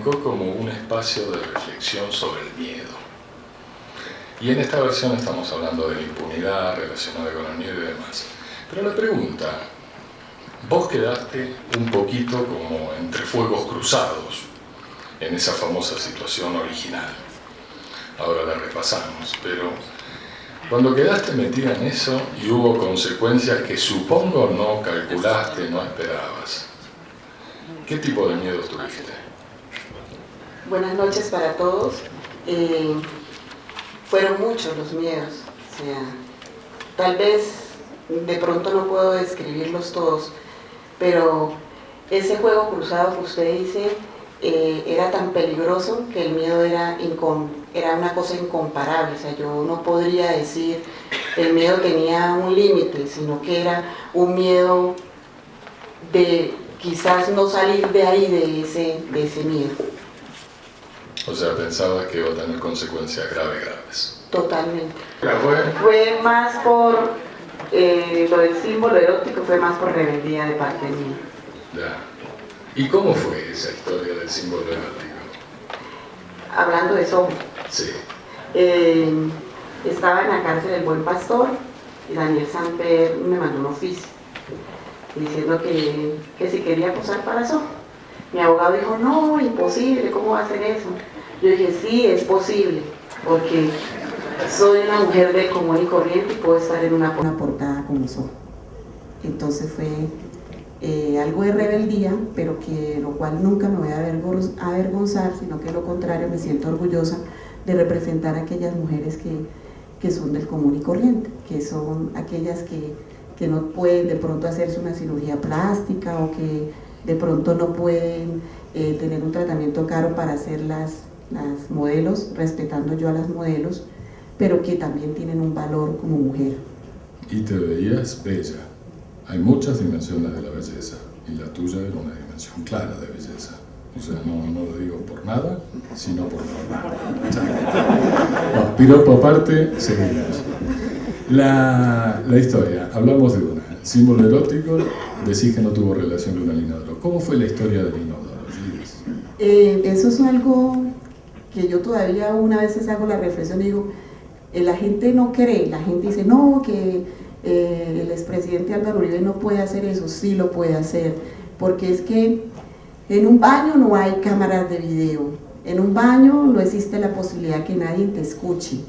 arrancó como un espacio de reflexión sobre el miedo. Y en esta versión estamos hablando de la impunidad relacionada con el miedo y demás. Pero la pregunta, vos quedaste un poquito como entre fuegos cruzados en esa famosa situación original. Ahora la repasamos, pero cuando quedaste metida en eso y hubo consecuencias que supongo no calculaste, no esperabas, ¿qué tipo de miedos tuviste? Buenas noches para todos. Fueron muchos los miedos, o sea, tal vez de pronto no puedo describirlos todos, pero ese juego cruzado que usted dice era tan peligroso que el miedo era una cosa incomparable. O sea, yo no podría decir el miedo tenía un límite, sino que era un miedo de quizás no salir de ahí, de ese miedo. O sea, pensabas que iba a tener consecuencias graves. Totalmente. Fue más por lo del símbolo erótico, fue más por rebeldía de parte mía. Ya. ¿Y cómo fue esa historia del símbolo erótico? Hablando de eso, sí. Estaba en la cárcel El Buen Pastor y Daniel Samper me mandó un oficio diciendo que si quería posar para eso. Mi abogado dijo, no, imposible, ¿cómo va a hacer eso? Yo dije, sí, es posible, porque soy una mujer de común y corriente y puedo estar en una portada como soy. Entonces fue algo de rebeldía, pero que lo cual nunca me voy a avergonzar, sino que lo contrario, me siento orgullosa de representar a aquellas mujeres que son del común y corriente, que son aquellas que no pueden de pronto hacerse una cirugía plástica o que de pronto no pueden tener un tratamiento caro para hacer las modelos, respetando yo a las modelos, pero que también tienen un valor como mujer. Y te veías bella. Hay muchas dimensiones de la belleza, y la tuya era una dimensión clara de belleza. O sea, no lo digo por nada, sino por verdad. No, piropo aparte, seguimos. La historia, hablamos de una. Símbolo erótico, decís que no tuvo relación con el inodoro. ¿Cómo fue la historia del inodoro, Liris? Eso es algo que yo todavía una vez hago la reflexión y digo, la gente no cree, la gente dice, no, que el expresidente Álvaro Uribe no puede hacer eso. Sí lo puede hacer, porque es que en un baño no hay cámaras de video, en un baño no existe la posibilidad que nadie te escuche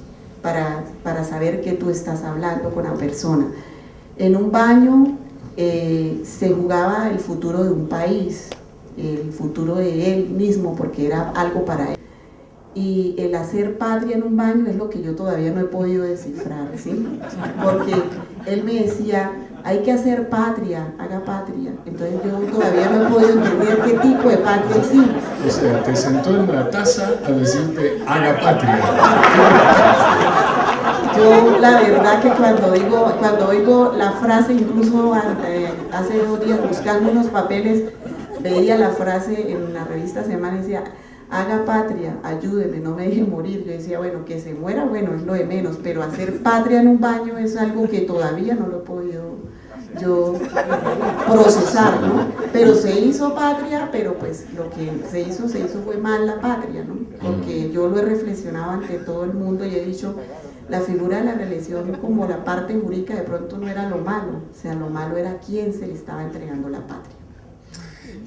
para saber que tú estás hablando con la persona. En un baño se jugaba el futuro de un país, el futuro de él mismo, porque era algo para él. Y el hacer patria en un baño es lo que yo todavía no he podido descifrar, ¿sí? Porque él me decía, hay que hacer patria, haga patria. Entonces yo todavía no he podido entender qué tipo de patria sí. O sea, te sentó en la taza a decirte, haga patria. Yo la verdad que cuando oigo la frase, incluso hace 2 días buscando unos papeles, veía la frase en la revista Semana y decía, haga patria, ayúdeme, no me deje morir. Yo decía, bueno, que se muera, bueno, es lo de menos, pero hacer patria en un baño es algo que todavía no lo he podido yo procesar, ¿no? Pero se hizo patria, pero pues lo que se hizo fue mal la patria, ¿no? Porque yo lo he reflexionado ante todo el mundo y he dicho, la figura de la religión como la parte jurídica de pronto no era lo malo, o sea, lo malo era quién se le estaba entregando la patria.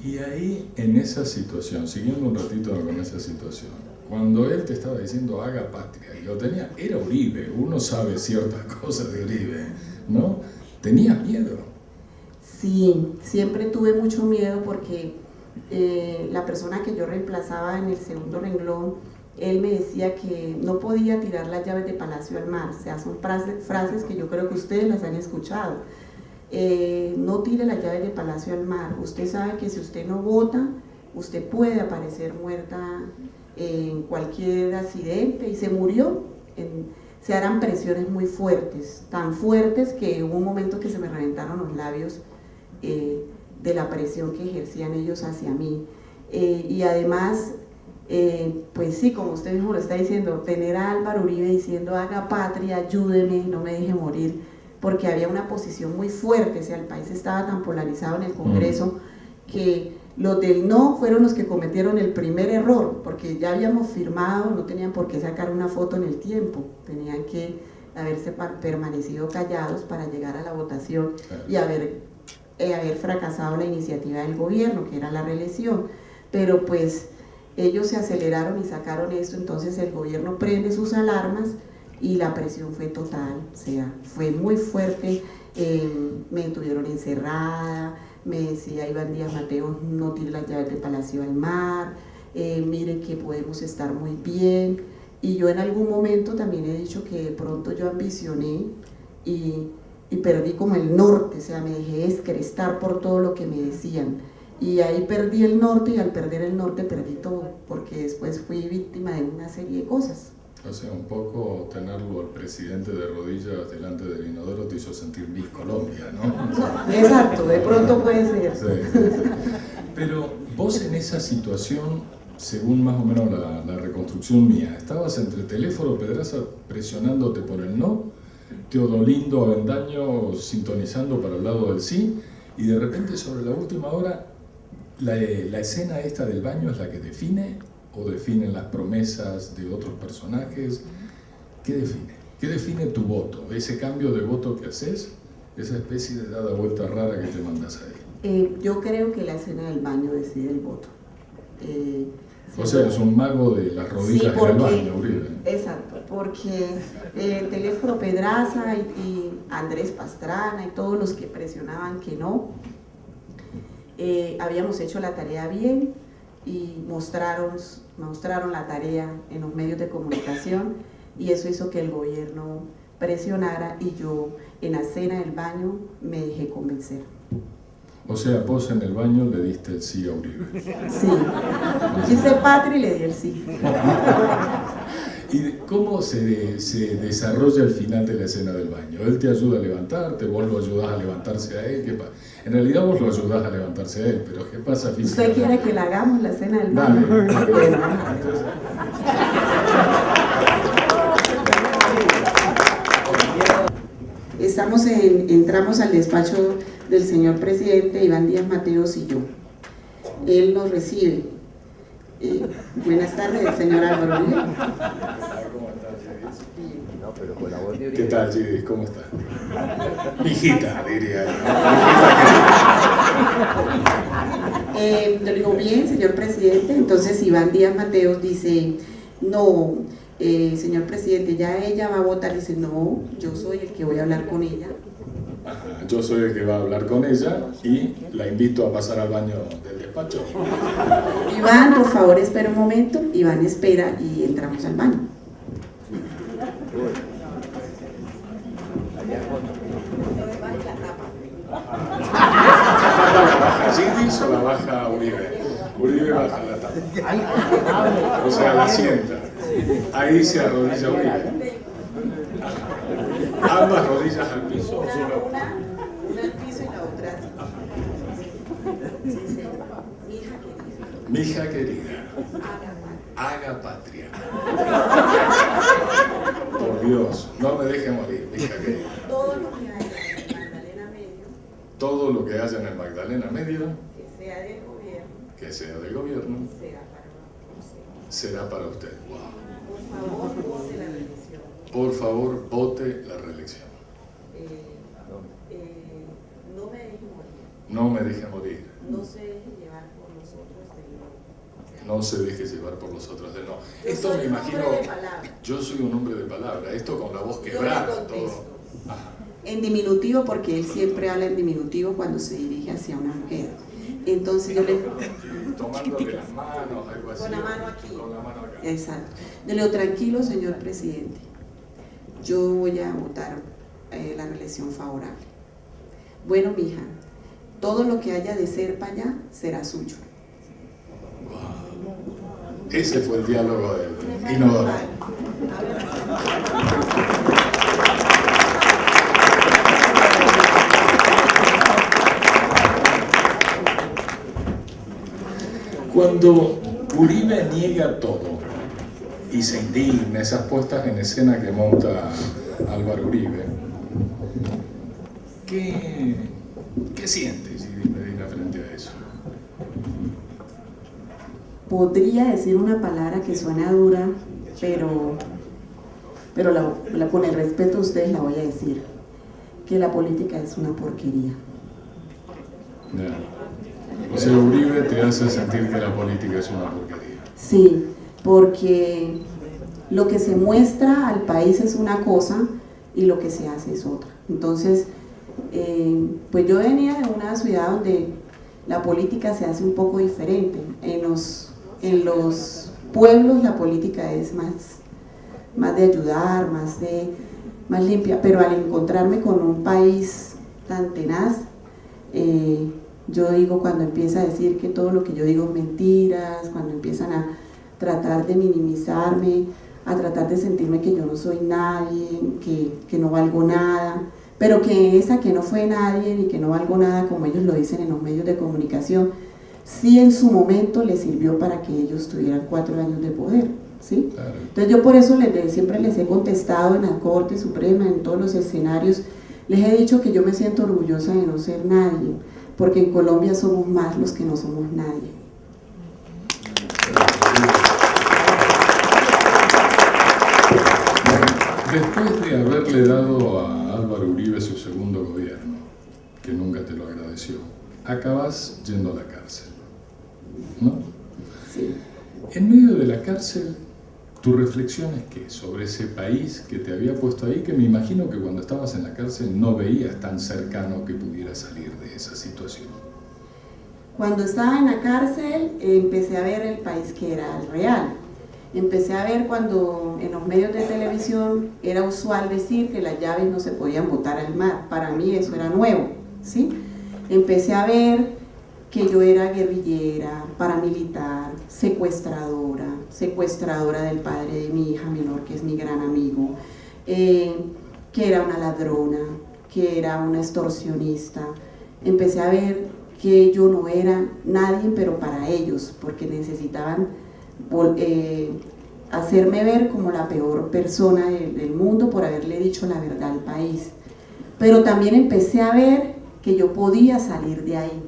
Y ahí, en esa situación, siguiendo un ratito con esa situación, cuando él te estaba diciendo haga patria, y lo tenía, era Uribe, uno sabe ciertas cosas de Uribe, ¿no? ¿Tenías miedo? Sí, siempre tuve mucho miedo porque la persona que yo reemplazaba en el segundo renglón, él me decía que no podía tirar las llaves de Palacio al mar. O sea, son frases que yo creo que ustedes las han escuchado. No tire las llaves de Palacio al mar. Usted sabe que si usted no vota, usted puede aparecer muerta en cualquier accidente, y se murió. Se harán presiones muy fuertes, tan fuertes que hubo un momento que se me reventaron los labios de la presión que ejercían ellos hacia mí. Y además, pues sí, como usted mismo lo está diciendo, tener a Álvaro Uribe diciendo haga patria, ayúdeme, no me deje morir, porque había una posición muy fuerte. O sea, el país estaba tan polarizado en el Congreso que Los del no fueron los que cometieron el primer error, porque ya habíamos firmado, no tenían por qué sacar una foto en el tiempo, tenían que haberse permanecido callados para llegar a la votación y haber fracasado la iniciativa del gobierno, que era la reelección. Pero pues ellos se aceleraron y sacaron esto, entonces el gobierno prende sus alarmas y la presión fue total, o sea, fue muy fuerte. Me tuvieron encerrada, me decía Iván Díaz Mateos, no tire las llaves del Palacio al mar, mire que podemos estar muy bien. Y yo en algún momento también he dicho que de pronto yo ambicioné y perdí como el norte, o sea, me dejé descrestar por todo lo que me decían. Y ahí perdí el norte, y al perder el norte perdí todo, porque después fui víctima de una serie de cosas. O sea, un poco tenerlo al presidente de rodillas delante del inodoro te hizo sentir Miss Colombia, ¿no? Exacto, de pronto puede ser. Sí. Pero vos en esa situación, según más o menos la reconstrucción mía, estabas entre Teléfono Pedraza presionándote por el no, Teodolindo Avendaño sintonizando para el lado del sí, y de repente sobre la última hora, la escena esta del baño es la que define, o definen las promesas de otros personajes. ¿Qué define? ¿Qué define tu voto? Ese cambio de voto que haces, esa especie de dada vuelta rara que te mandas ahí. Yo creo que la escena del baño decide el voto. O sea, es un mago de las rodillas sí, porque, en el baño, Uribe. Exacto, porque Teléfono Pedraza y Andrés Pastrana y todos los que presionaban que no, habíamos hecho la tarea bien y mostraron la tarea en los medios de comunicación, y eso hizo que el gobierno presionara, y yo en la escena del baño me dejé convencer. O sea, vos en el baño le diste el sí a Uribe. Sí, hice patria y le di el sí. ¿Y cómo se desarrolla el final de la escena del baño? Él te ayuda a levantarte, vos lo ayudás a levantarse a él. En realidad vos lo ayudás a levantarse a él, pero ¿qué pasa físicamente? ¿Usted quiere que le hagamos la escena del baño? Dale. Entramos al despacho del señor presidente Iván Díaz Mateos y yo. Él nos recibe. Buenas tardes, señor Álvaro. ¿Qué tal, Gidis? ¿Cómo estás? Mijita, diría yo. Le digo, bien, señor presidente. Entonces Iván Díaz Mateos dice, no, señor presidente, ya ella va a votar. Dice, no, yo soy el que voy a hablar con ella. Ajá, yo soy el que va a hablar con ella y la invito a pasar al baño del despacho. Iván, por favor, espera un momento. Iván espera y entramos al baño. ¿La baja Gidis o la baja Uribe? Uribe baja la tapa. O sea, la sienta. Ahí se arrodilla Uribe. Ambas rodillas al piso. Una al piso y la otra así. Sí, señor. Mija querida, haga patria. Por Dios, no me deje morir, mija querida. Todo lo que haya en el Magdalena Medio, Todo lo que haya en el Magdalena Medio, que sea del gobierno, será para usted. Wow. Por favor, vote la reelección. Por favor, vote la reelección. No me deje morir. No me deje morir. No se deje llevar por los otros del no. No se deje llevar por los otros del no. Esto me imagino. Yo soy un hombre de palabra. Esto con la voz quebrada, todo. Ajá. En diminutivo, porque él siempre habla en diminutivo cuando se dirige hacia una mujer. Entonces yo le... Tomándole las manos, algo así. Con la mano aquí. Con la mano acá. Exacto. Yo le digo, tranquilo, señor presidente. Yo voy a votar la reelección favorable. Bueno, mija, todo lo que haya de ser para allá será suyo. Wow. Ese fue el diálogo del inodoro. Cuando Uribe niega todo y se indigna, esas puestas en escena que monta Álvaro Uribe, ¿qué sientes, Gidis Medina, frente a eso? podría decir una palabra que suena dura, pero con el respeto a ustedes la voy a decir, que la política es una porquería. O sea, Uribe te hace sentir que la política es una porquería. Sí, porque lo que se muestra al país es una cosa y lo que se hace es otra. Entonces, pues yo venía de una ciudad donde la política se hace un poco diferente. En los pueblos la política es más de ayudar, más limpia, pero al encontrarme con un país tan tenaz, yo digo, cuando empieza a decir que todo lo que yo digo es mentiras, cuando empiezan a tratar de minimizarme, a tratar de sentirme que yo no soy nadie, que no valgo nada, pero que esa que no fue nadie ni que no valgo nada, como ellos lo dicen en los medios de comunicación, sí en su momento les sirvió para que ellos tuvieran 4 años de poder, ¿sí? Claro. Entonces yo por eso siempre les he contestado en la Corte Suprema, en todos los escenarios, les he dicho que yo me siento orgullosa de no ser nadie, porque en Colombia somos más los que no somos nadie. Después de haberle dado a Álvaro Uribe su segundo gobierno, que nunca te lo agradeció, acabas yendo a la cárcel, ¿no? Sí. En medio de la cárcel, ¿tu reflexión es qué? Sobre ese país que te había puesto ahí, que me imagino que cuando estabas en la cárcel no veías tan cercano que pudieras salir de esa situación. Cuando estaba en la cárcel, empecé a ver el país que era el real. Empecé a ver cuando en los medios de televisión era usual decir que las llaves no se podían botar al mar. Para mí eso era nuevo, ¿sí? Empecé a ver que yo era guerrillera, paramilitar, secuestradora del padre de mi hija menor, que es mi gran amigo, que era una ladrona, que era una extorsionista. Empecé a ver que yo no era nadie, pero para ellos, porque necesitaban hacerme ver como la peor persona del mundo por haberle dicho la verdad al país. Pero también empecé a ver que yo podía salir de ahí.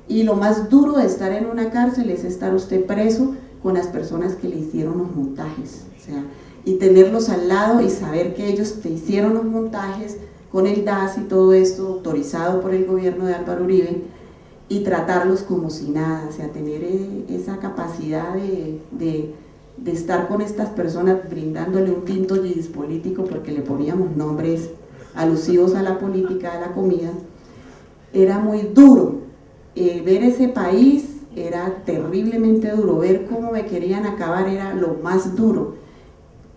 Y lo más duro de estar en una cárcel es estar usted preso con las personas que le hicieron los montajes, o sea, y tenerlos al lado y saber que ellos te hicieron los montajes con el DAS y todo esto autorizado por el gobierno de Álvaro Uribe, y tratarlos como si nada, o sea, tener esa capacidad de estar con estas personas brindándole un tinto político, porque le poníamos nombres alusivos a la política, a la comida. Era muy duro. Ver ese país era terriblemente duro, ver cómo me querían acabar era lo más duro,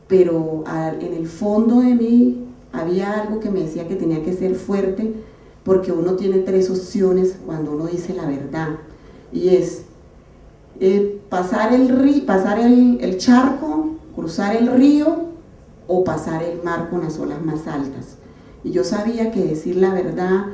pero en el fondo de mí había algo que me decía que tenía que ser fuerte, porque uno tiene 3 opciones cuando uno dice la verdad, y es pasar el charco, cruzar el río o pasar el mar con las olas más altas. Y yo sabía que decir la verdad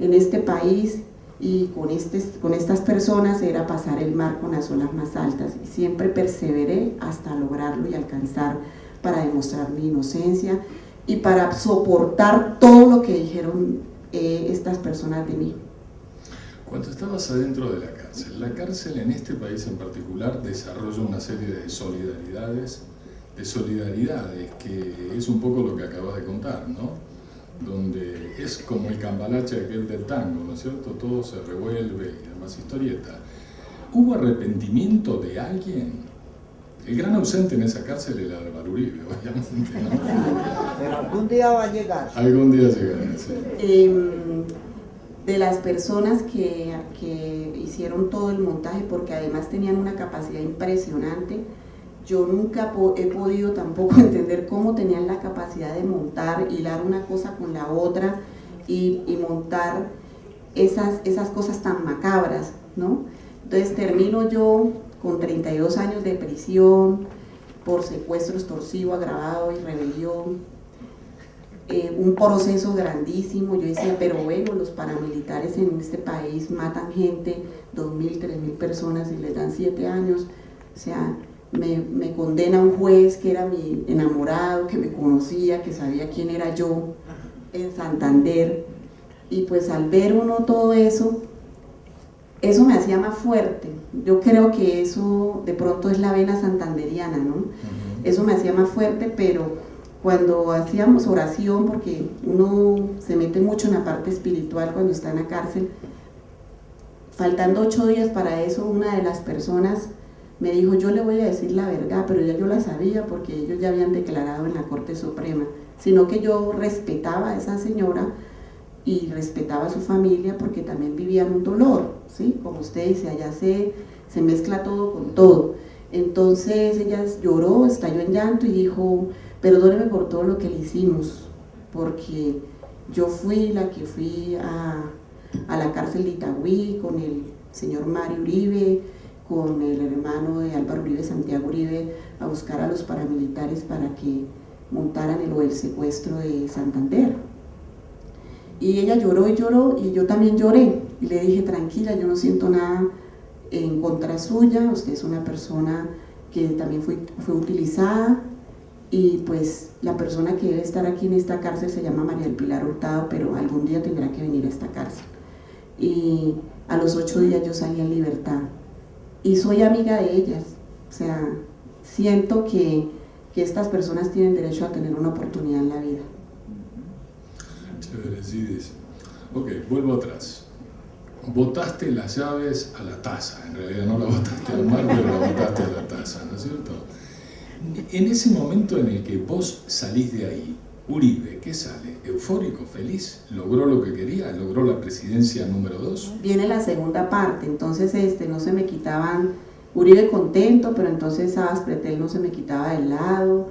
en este país y con estas personas era pasar el mar con las olas más altas, y siempre perseveré hasta lograrlo y alcanzar, para demostrar mi inocencia y para soportar todo lo que dijeron estas personas de mí. Cuando estabas adentro de la cárcel en este país en particular desarrolla una serie de solidaridades, que es un poco lo que acabas de contar, ¿no? Donde es como el cambalache aquel del tango, ¿no es cierto? Todo se revuelve y demás historieta. ¿Hubo arrepentimiento de alguien? El gran ausente en esa cárcel era Álvaro Uribe, obviamente, ¿no? Pero algún día va a llegar. Algún día llegará, sí. De las personas que hicieron todo el montaje, porque además tenían una capacidad impresionante, yo nunca he podido tampoco entender cómo tenían la capacidad de montar, hilar una cosa con la otra y montar esas cosas tan macabras, ¿no? Entonces termino yo con 32 años de prisión por secuestro extorsivo agravado y rebelión, un proceso grandísimo. Yo decía, pero bueno, los paramilitares en este país matan gente, 2.000, 3.000 personas, y les dan 7 años, o sea, me condena un juez que era mi enamorado, que me conocía, que sabía quién era yo, en Santander. Y pues al ver uno todo eso, eso me hacía más fuerte. Yo creo que eso de pronto es la vena santanderiana, ¿no? Eso me hacía más fuerte, pero cuando hacíamos oración, porque uno se mete mucho en la parte espiritual cuando está en la cárcel, faltando 8 días para eso, una de las personas me dijo, yo le voy a decir la verdad, pero ya yo la sabía porque ellos ya habían declarado en la Corte Suprema, sino que yo respetaba a esa señora y respetaba a su familia porque también vivían un dolor, ¿sí? Como usted dice, allá se mezcla todo con todo. Entonces ella lloró, estalló en llanto y dijo, perdóneme por todo lo que le hicimos, porque yo fui la que fui a la cárcel de Itagüí con el señor Mario Uribe, con el hermano de Álvaro Uribe, Santiago Uribe, a buscar a los paramilitares para que montaran el secuestro de Santander. Y ella lloró y yo también lloré, y le dije, tranquila, yo no siento nada en contra suya, usted es una persona que también fue utilizada, y pues la persona que debe estar aquí en esta cárcel se llama María del Pilar Hurtado, pero algún día tendrá que venir a esta cárcel. Y a los 8 días yo salí en libertad, y soy amiga de ellas, o sea, siento que estas personas tienen derecho a tener una oportunidad en la vida. Chévere, sí, dice. Ok, vuelvo atrás. Botaste las llaves a la taza, en realidad no la botaste al mar, pero la botaste a la taza, ¿no es cierto? En ese momento en el que vos salís de ahí, Uribe, ¿qué sale? ¿Eufórico, feliz? ¿Logró lo que quería? ¿Logró la presidencia número 2? Viene la segunda parte, entonces no se me quitaban, Uribe contento, pero entonces Sabas Pretel no se me quitaba del lado.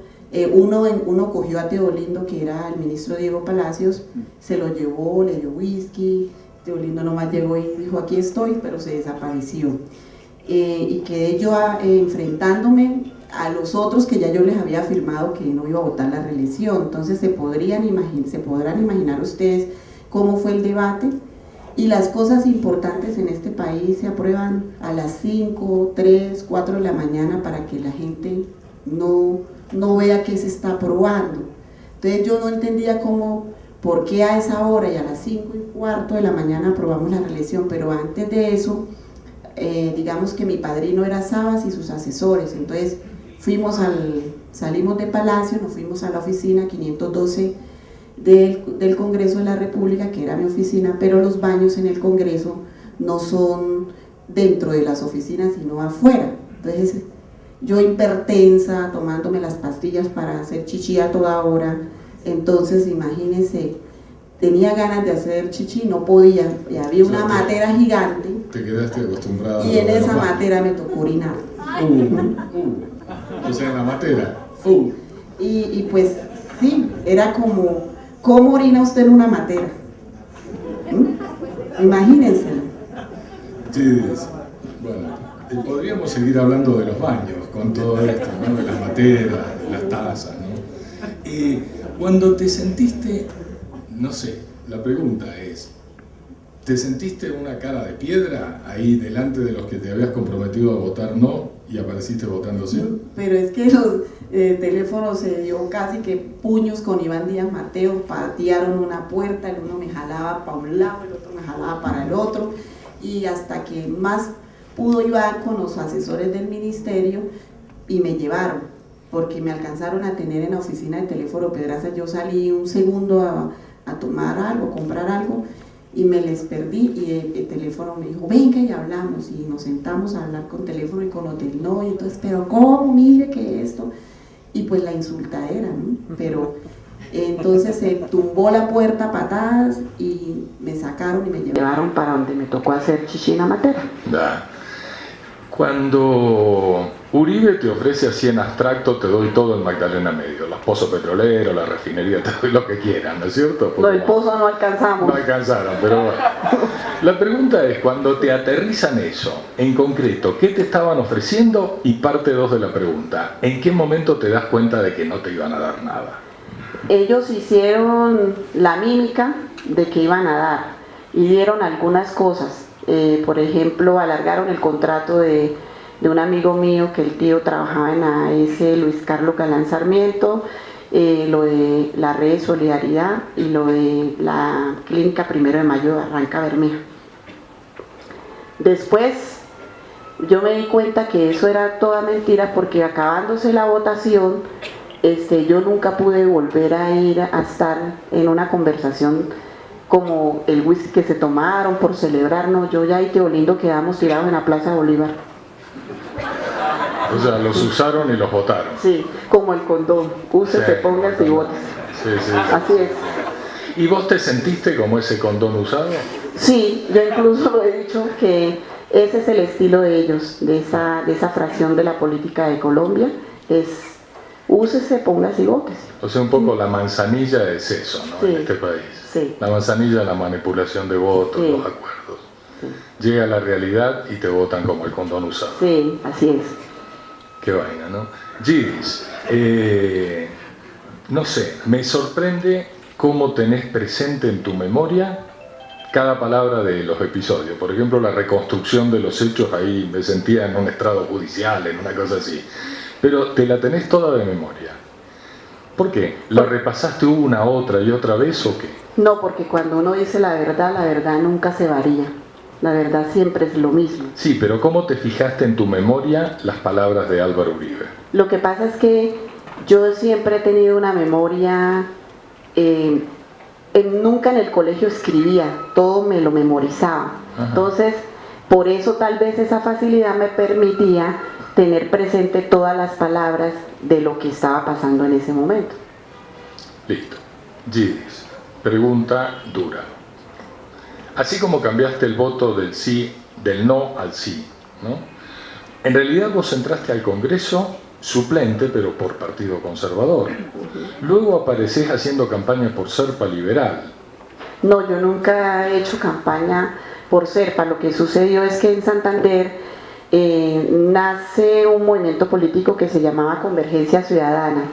Uno cogió a Teolindo, que era el ministro Diego Palacios, se lo llevó, le dio whisky, Teolindo nomás llegó y dijo, aquí estoy, pero se desapareció. Y quedé yo enfrentándome a los otros que ya yo les había afirmado que no iba a votar la reelección. Entonces se podrán imaginar ustedes cómo fue el debate, y las cosas importantes en este país se aprueban a las 5, 3, 4 de la mañana para que la gente no vea que se está aprobando. Entonces yo no entendía por qué a esa hora y a las 5:15 de la mañana aprobamos la reelección, pero antes de eso, digamos que mi padrino era Sabas y sus asesores. Entonces salimos de Palacio, nos fuimos a la oficina 512 del Congreso de la República, que era mi oficina, pero los baños en el Congreso no son dentro de las oficinas, sino afuera. Entonces yo hipertensa, tomándome las pastillas para hacer chichi a toda hora. Entonces imagínense, tenía ganas de hacer chichi, no podía, y había una matera gigante. Te quedaste acostumbrada. Y en esa matera me tocó orinar. O sea, en la matera. Y pues sí, era como, ¿cómo orina usted en una matera? Imagínense. Sí, bueno, podríamos seguir hablando de los baños con todo esto, ¿no? De las materas, de las tazas, ¿no? Cuando te sentiste, no sé, la pregunta es, ¿te sentiste una cara de piedra ahí delante de los que te habías comprometido a votar no y apareciste votando sí? Pero es que los teléfonos se dio casi que puños con Iván Díaz Mateo, patearon una puerta, el uno me jalaba para un lado, el otro me jalaba para el otro, y hasta que más pudo Iván con los asesores del ministerio y me llevaron, porque me alcanzaron a tener en la oficina de Teléfono Pedraza. Yo salí un segundo a tomar algo, comprar algo, y me les perdí, y el teléfono me dijo, venga y hablamos, y nos sentamos a hablar con teléfono y con los del no, y entonces, pero ¿cómo? Mire que esto, y pues la insultadera, ¿no? Pero entonces se tumbó la puerta a patadas y me sacaron y me llevaron para donde me tocó hacer chichi en la matera. Cuando Uribe te ofrece así en abstracto, te doy todo en Magdalena Medio, los pozos petroleros, la refinería, te doy lo que quieran, ¿no es cierto? Lo del pozo no alcanzamos. No alcanzaron, pero bueno. La pregunta es, cuando te aterrizan eso, en concreto, ¿qué te estaban ofreciendo? Y parte 2 de la pregunta, ¿en qué momento te das cuenta de que no te iban a dar nada? Ellos hicieron la mímica de que iban a dar y dieron algunas cosas. Por ejemplo, alargaron el contrato de un amigo mío que el tío trabajaba en la AS, Luis Carlos Galán Sarmiento, lo de la red de solidaridad y lo de la clínica 1 de Mayo de Barranca Bermeja. Después yo me di cuenta que eso era toda mentira, porque acabándose la votación, yo nunca pude volver a ir a estar en una conversación como el whisky que se tomaron por celebrar. No, yo ya y Teo Lindo quedamos tirados en la Plaza Bolívar. O sea, los usaron y los votaron. Sí, como el condón, úsese, Sí, póngase y vote. Sí, sí. Así es. ¿Y vos te sentiste como ese condón usado? Sí, yo incluso lo he dicho que ese es el estilo de ellos, de esa fracción de la política de Colombia, es úsese, póngase y vote. O sea, un poco la manzanilla es eso, ¿no? Sí, en este país. sí. La manzanilla, la manipulación de votos, Sí. los acuerdos. Sí. Llega a la realidad y te votan como el condón usado. Sí, así es. Qué vaina, ¿no? Gidis, no sé, me sorprende cómo tenés presente en tu memoria cada palabra de los episodios. Por ejemplo, la reconstrucción de los hechos, ahí me sentía en un estrado judicial, en una cosa así. Pero te la tenés toda de memoria. ¿Por qué? ¿La repasaste una, otra y otra vez o qué? No, porque cuando uno dice la verdad nunca se varía. La verdad siempre es lo mismo. Sí, pero ¿cómo te fijaste en tu memoria las palabras de Álvaro Uribe? Lo que pasa es que yo siempre he tenido una memoria, nunca en el colegio escribía, todo me lo memorizaba. Ajá. Entonces, por eso tal vez esa facilidad me permitía tener presente todas las palabras de lo que estaba pasando en ese momento. Listo. Gidis, pregunta dura. Así como cambiaste el voto del sí, del no al sí, ¿no? En realidad vos entraste al Congreso suplente, pero por Partido Conservador. Luego aparecés haciendo campaña por Serpa Liberal. No, yo nunca he hecho campaña por Serpa. Lo que sucedió es que en Santander nace un movimiento político que se llamaba Convergencia Ciudadana.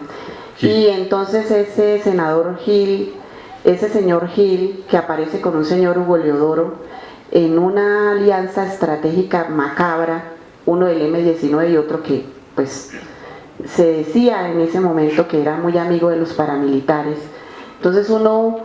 Gil. Y entonces ese senador Gil, ese señor Gil, que aparece con un señor Hugo Leodoro, en una alianza estratégica macabra, uno del M-19 y otro que pues se decía en ese momento que era muy amigo de los paramilitares. Entonces uno,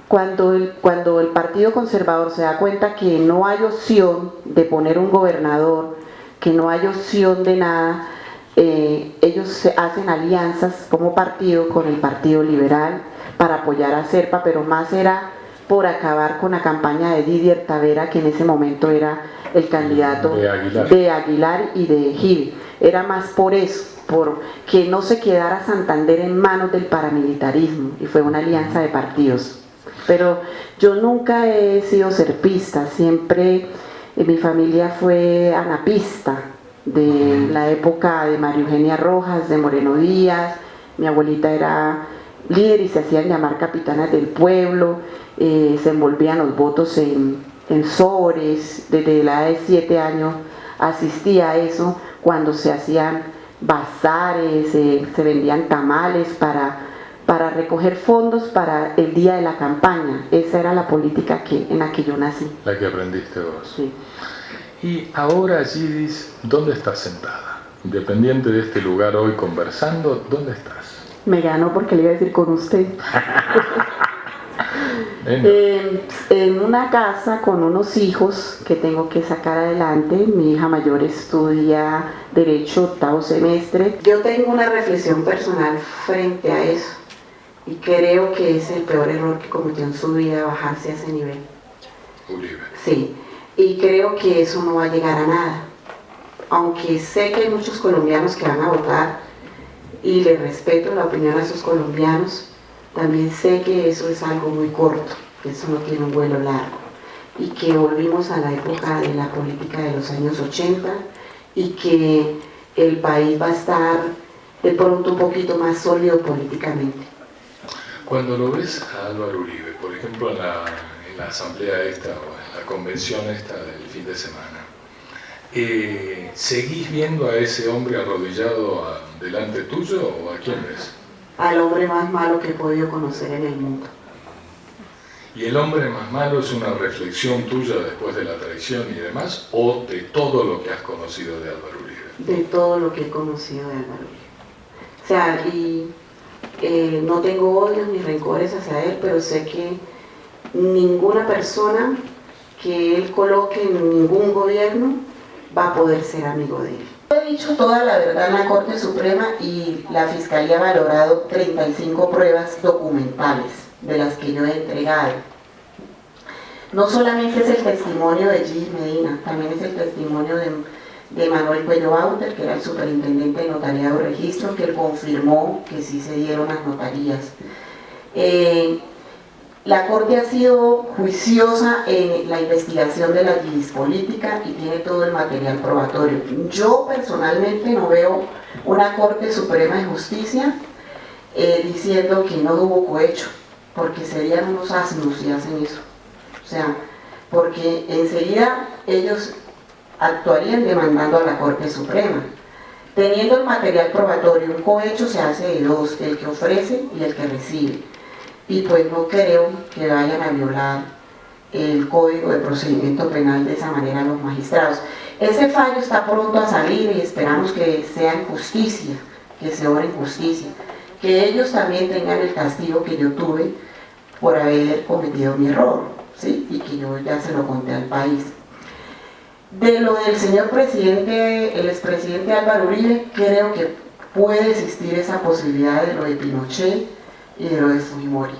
cuando el Partido Conservador se da cuenta que no hay opción de poner un gobernador, que no hay opción de nada, ellos hacen alianzas como partido con el Partido Liberal para apoyar a Serpa, pero más era por acabar con la campaña de Didier Tavera, que en ese momento era el candidato de Aguilar y de Gil. Era más por eso, por que no se quedara Santander en manos del paramilitarismo, y fue una alianza de partidos. Pero yo nunca he sido serpista, siempre mi familia fue anapista, de la época de María Eugenia Rojas, de Moreno Díaz. Mi abuelita era líder y se hacían llamar capitanas del pueblo, se envolvían los votos en sobres. Desde la edad de 7 años asistía a eso, cuando se hacían bazares, se vendían tamales para recoger fondos para el día de la campaña. Esa era la política en la que yo nací. La que aprendiste vos. Sí. Y ahora, Gidis, ¿dónde estás sentada? Independiente de este lugar hoy conversando, ¿dónde estás? Me ganó porque le iba a decir con usted. En una casa con unos hijos que tengo que sacar adelante. Mi hija mayor estudia Derecho 8º semestre. Yo tengo una reflexión personal frente a eso y creo que es el peor error que cometió en su vida, bajarse a ese nivel. Uribe. Sí, y creo que eso no va a llegar a nada. Aunque sé que hay muchos colombianos que van a votar y le respeto la opinión a esos colombianos, también sé que eso es algo muy corto, que eso no tiene un vuelo largo, y que volvimos a la época de la política de los años 80 y que el país va a estar de pronto un poquito más sólido políticamente. Cuando lo ves a Álvaro Uribe, por ejemplo en la asamblea esta o en la convención esta del fin de semana, ¿seguís viendo a ese hombre arrodillado delante tuyo o a quién ves? Al hombre más malo que he podido conocer en el mundo. ¿Y el hombre más malo es una reflexión tuya después de la traición y demás, o de todo lo que has conocido de Álvaro Uribe? De todo lo que he conocido de Álvaro Uribe. O sea, y no tengo odios ni rencores hacia él, pero sé que ninguna persona que él coloque en ningún gobierno va a poder ser amigo de él. He dicho toda la verdad en la Corte Suprema y la Fiscalía ha valorado 35 pruebas documentales de las que yo he entregado. No solamente es el testimonio de Gis Medina, también es el testimonio de Manuel Cuello Bauter, que era el superintendente de notariado y registro, que él confirmó que sí se dieron las notarías. La Corte ha sido juiciosa en la investigación de la política y tiene todo el material probatorio. Yo personalmente no veo una Corte Suprema de Justicia diciendo que no hubo cohecho, porque serían unos asnos si hacen eso. O sea, porque enseguida ellos actuarían demandando a la Corte Suprema. Teniendo el material probatorio, un cohecho se hace de dos, el que ofrece y el que recibe. Y pues no creo que vayan a violar el Código de Procedimiento Penal de esa manera los magistrados. Ese fallo está pronto a salir y esperamos que sea en justicia, que se obre en justicia, que ellos también tengan el castigo que yo tuve por haber cometido mi error, ¿sí? Y que yo ya se lo conté al país. De lo del señor presidente, el expresidente Álvaro Uribe, creo que puede existir esa posibilidad de lo de Pinochet y de lo de Fujimori,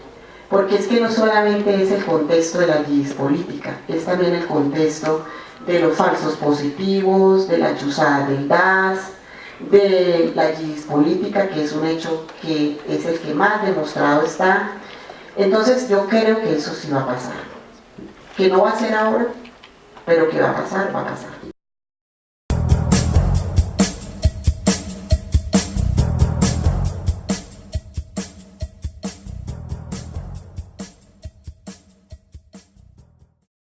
porque es que no solamente es el contexto de la política, es también el contexto de los falsos positivos, de la chuzada del DAS, de la política, que es un hecho que es el que más demostrado está. Entonces yo creo que eso sí va a pasar, que no va a ser ahora, pero que va a pasar, va a pasar.